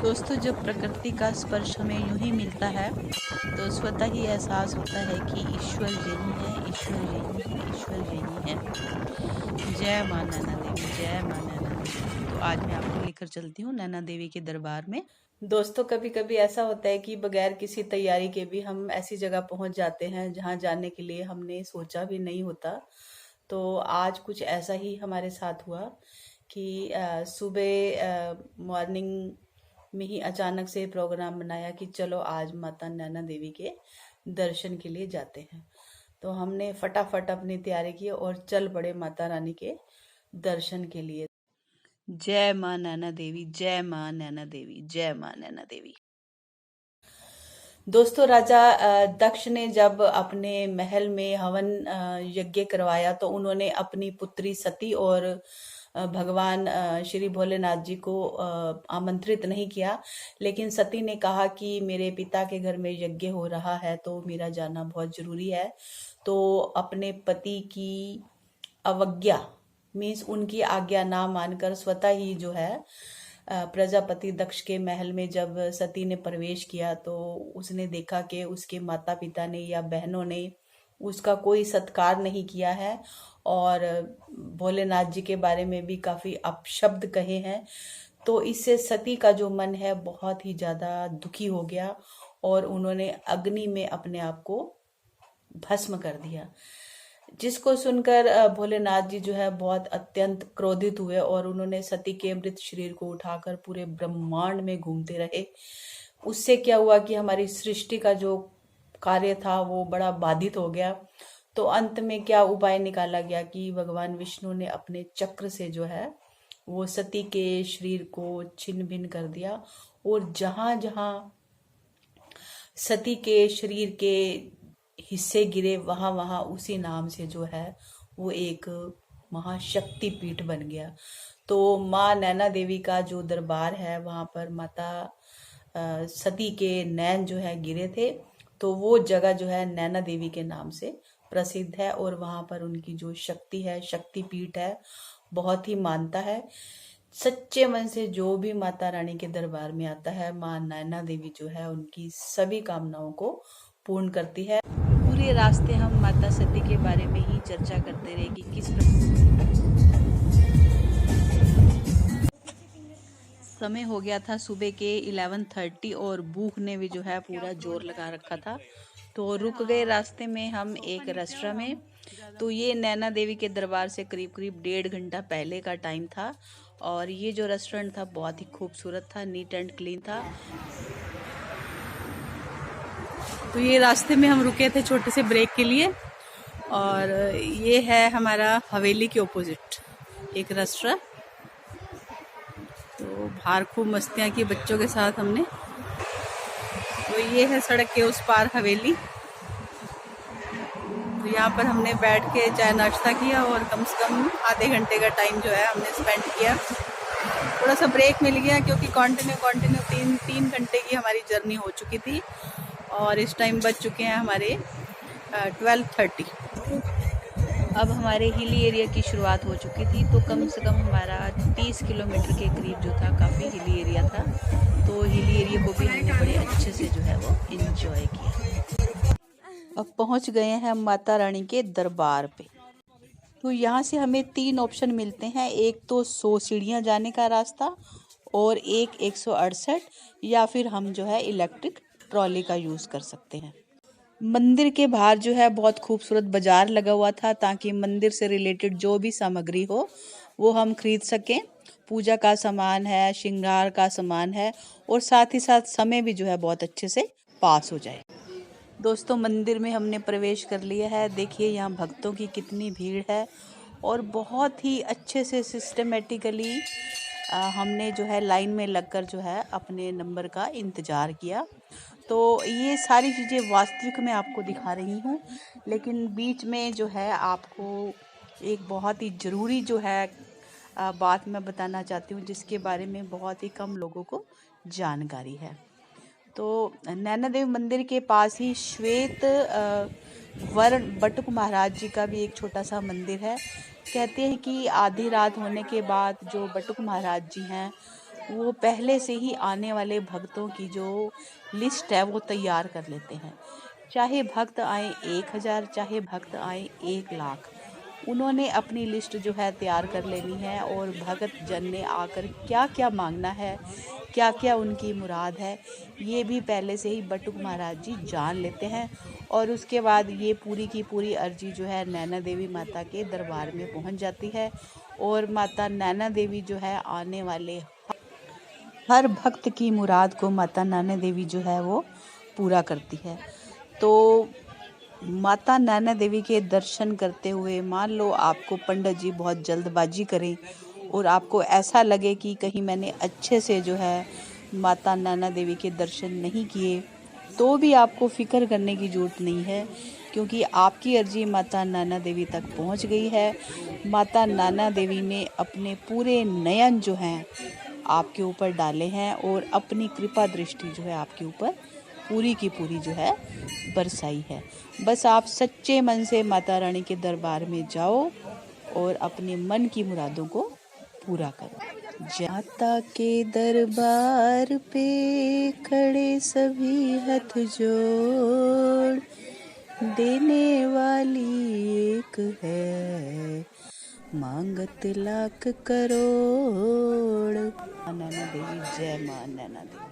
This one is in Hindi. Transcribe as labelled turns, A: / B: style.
A: दोस्तों, जब प्रकृति का स्पर्श हमें यूं ही मिलता है तो स्वतः ही एहसास होता है कि ईश्वर यही है, ईश्वर यही है, ईश्वर यही है। जय माँ नैना देवी, जय माँ नैना देवी। तो आज मैं आपको लेकर चलती हूँ नैना देवी के दरबार में। दोस्तों, कभी कभी ऐसा होता है कि बगैर किसी तैयारी के भी हम ऐसी जगह पहुंच जाते हैं जहां जाने के लिए हमने सोचा भी नहीं होता। तो आज कुछ ऐसा ही हमारे साथ हुआ कि सुबह मॉर्निंग में ही अचानक से प्रोग्राम बनाया कि चलो आज माता नैना देवी के दर्शन के लिए जाते हैं। तो हमने फटाफट अपनी तैयारी की और चल पड़े माता रानी के दर्शन के लिए। जय माँ नैना देवी, जय माँ नैना देवी, जय माँ नैना देवी। दोस्तों, राजा दक्ष ने जब अपने महल में हवन यज्ञ करवाया तो उन्होंने अपनी पुत्री सती और भगवान श्री भोलेनाथ जी को आमंत्रित नहीं किया। लेकिन सती ने कहा कि मेरे पिता के घर में यज्ञ हो रहा है तो मेरा जाना बहुत जरूरी है। तो अपने पति की अवज्ञा मीन्स उनकी आज्ञा ना मानकर स्वतः ही जो है प्रजापति दक्ष के महल में जब सती ने प्रवेश किया तो उसने देखा कि उसके माता पिता ने या बहनों ने उसका कोई सत्कार नहीं किया है और भोलेनाथ जी के बारे में भी काफी अपशब्द कहे हैं। तो इससे सती का जो मन है बहुत ही ज्यादा दुखी हो गया और उन्होंने अग्नि में अपने आप को भस्म कर दिया। जिसको सुनकर भोलेनाथ जी जो है बहुत अत्यंत क्रोधित हुए और उन्होंने सती के मृत शरीर को उठाकर पूरे ब्रह्मांड में घूमते रहे। उससे क्या हुआ कि हमारी सृष्टि का जो कार्य था वो बड़ा बाधित हो गया। तो अंत में क्या उपाय निकाला गया कि भगवान विष्णु ने अपने चक्र से जो है वो सती के शरीर को छिन्न भिन्न कर दिया और जहां जहां सती के शरीर के हिस्से गिरे वहां वहां उसी नाम से जो है वो एक महाशक्ति पीठ बन गया। तो माँ नैना देवी का जो दरबार है वहां पर माता सती के नैन जो है गिरे थे। तो वो जगह जो है नैना देवी के नाम से प्रसिद्ध है और वहां पर उनकी जो शक्ति है, शक्ति पीठ है, बहुत ही मानता है। सच्चे मन से जो भी माता रानी के दरबार में आता है माँ नैना देवी जो है उनकी सभी कामनाओं को पूर्ण करती है। पूरे रास्ते हम माता सती के बारे में ही चर्चा करते रहे कि किस समय हो गया था सुबह के 11:30 और भूख ने भी जो है पूरा जोर लगा रखा था। तो रुक गए रास्ते में हम एक रेस्टोरेंट में। तो ये नैना देवी के दरबार से करीब करीब 1.5 घंटा पहले का टाइम था और ये जो रेस्टोरेंट था बहुत ही खूबसूरत था, नीट एंड क्लीन था। तो ये रास्ते में हम रुके थे छोटे से ब्रेक के लिए और ये है हमारा हवेली के ऑपोजिट एक रेस्टोरेंट। तो बाहर खूब मस्तियाँ की बच्चों के साथ हमने। तो ये है सड़क के उस पार हवेली। तो यहाँ पर हमने बैठ के चाय नाश्ता किया और कम से कम आधे घंटे का टाइम जो है हमने स्पेंड किया। थोड़ा सा ब्रेक मिल गया क्योंकि कंटिन्यू 3 घंटे की हमारी जर्नी हो चुकी थी और इस टाइम बज चुके हैं हमारे 12:30। अब हमारे हिली एरिया की शुरुआत हो चुकी थी। तो कम से कम हमारा 30 किलोमीटर के करीब जो था काफ़ी हिली एरिया था। तो हिली एरिया को भी हमने बड़े अच्छे से जो है वो एंजॉय किया। अब पहुंच गए हैं माता रानी के दरबार पे। तो यहाँ से हमें 3 ऑप्शन मिलते हैं, एक तो 100 सीढ़ियाँ जाने का रास्ता और एक 168 या फिर हम जो है इलेक्ट्रिक ट्रॉली का यूज़ कर सकते हैं। मंदिर के बाहर जो है बहुत खूबसूरत बाजार लगा हुआ था ताकि मंदिर से रिलेटेड जो भी सामग्री हो वो हम खरीद सकें। पूजा का सामान है, श्रृंगार का सामान है और साथ ही साथ समय भी जो है बहुत अच्छे से पास हो जाए। दोस्तों, मंदिर में हमने प्रवेश कर लिया है। देखिए यहाँ भक्तों की कितनी भीड़ है और बहुत ही अच्छे से सिस्टमेटिकली हमने जो है लाइन में लगकर जो है अपने नंबर का इंतज़ार किया। तो ये सारी चीज़ें वास्तविक में आपको दिखा रही हूँ, लेकिन बीच में जो है आपको एक बहुत ही ज़रूरी जो है बात मैं बताना चाहती हूँ जिसके बारे में बहुत ही कम लोगों को जानकारी है। तो नैना देवी मंदिर के पास ही श्वेत वर्ण बटुक महाराज जी का भी एक छोटा सा मंदिर है। कहते हैं कि आधी रात होने के बाद जो बटुक महाराज जी हैं वो पहले से ही आने वाले भक्तों की जो लिस्ट है वो तैयार कर लेते हैं। चाहे भक्त आए 1000, चाहे भक्त आए 1 लाख, उन्होंने अपनी लिस्ट जो है तैयार कर लेनी है, और भगत जन ने आकर क्या क्या मांगना है, क्या क्या उनकी मुराद है, ये भी पहले से ही बटुक महाराज जी जान लेते हैं। और उसके बाद ये पूरी की पूरी अर्जी जो है नैना देवी माता के दरबार में पहुंच जाती है, और माता नैना देवी जो है आने वाले हर भक्त की मुराद को माता नैना देवी जो है वो पूरा करती है। तो माता नैना देवी के दर्शन करते हुए, मान लो आपको पंडित जी बहुत जल्दबाजी करें और आपको ऐसा लगे कि कहीं मैंने अच्छे से जो है माता नैना देवी के दर्शन नहीं किए, तो भी आपको फिक्र करने की ज़रूरत नहीं है, क्योंकि आपकी अर्जी माता नैना देवी तक पहुंच गई है। माता नैना देवी ने अपने पूरे नयन जो हैं आपके ऊपर डाले हैं, और अपनी कृपा दृष्टि जो है आपके ऊपर पूरी की पूरी जो है बरसाई है। बस आप सच्चे मन से माता रानी के दरबार में जाओ और अपने मन की मुरादों को पूरा करो। माता के दरबार पे खड़े सभी हाथ जोड़, देने वाली एक है, मांगत लाख करोड़। नैना देवी, जय मां नैना देवी।